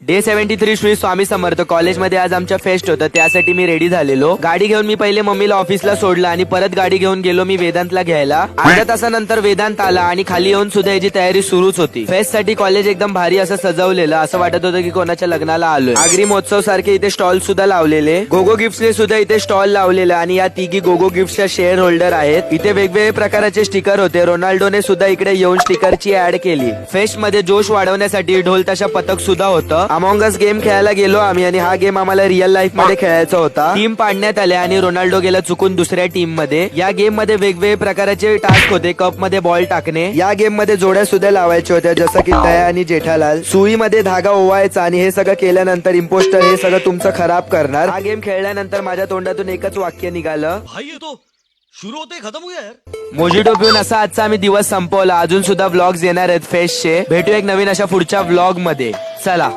Day 73 Shri Swami Samarth कॉलेजमध्ये आज आमच्या फेस्ट होतं, त्यासाठी मी रेडी झालेलो. गाडी घेऊन मी पहिले मम्मीला ऑफिसला सोडलं आणि परत गाडी घेऊन गेलो मी वेदांतला घ्यायला. अर्ध्या तासानंतर वेदांत आला आणि खाली येऊन सुद्धा याची तयारी सुरूच होती. फेस्ट साठी कॉलेज एकदम भारी असं सजवलेलं, असं वाटत होतं की कोणाच्या लग्नाला आलोय. आगरी महोत्सव सारखे इथे स्टॉल सुद्धा लावलेले. गोगो गिफ्ट्सने सुद्धा इथे स्टॉल लावलेला आणि या तिघी गोगो गिफ्टच्या शेअर होल्डर आहेत. इथे वेगवेगळे प्रकारचे स्टिकर होते. रोनाल्डोने सुद्धा इकडे येऊन स्टिकरची ऍड केली. फेस्ट मध्ये जोश वाढवण्यासाठी ढोल ताशा पथक सुद्धा होतं. अमॉंग अस गेम खेळायला गेलो आम्ही आणि हा गेम आम्हाला रिअल लाईफ मध्ये खेळायचा होता. टीम पाडण्यात आल्या आणि रोनाल्डो गेला चुकून दुसऱ्या टीम मध्ये. या गेम मध्ये वेगवेगळे प्रकारचे टास्क होते. कप मध्ये बॉल टाकणे, या गेम मध्ये जोड्या सुद्धा लावायच्या होत्या, जसं की दया आणि जेठालाल. सुईमध्ये धागा ओवायचा आणि हे सगळं केल्यानंतर इम्पोस्टर हे सगळं तुमचं खराब करणार. हा गेम खेळल्यानंतर माझ्या तोंडातून एकच वाक्य निघालं, शुरू होते खत्म हो यार. मोजिटो पिऊन असा आजचा आम्ही दिवस संपवला. अजून सुद्धा व्लॉग्स येणार आहेत फेस्टचे. भेटू एक नवीन अशा पुढच्या व्लॉग मध्ये. चला.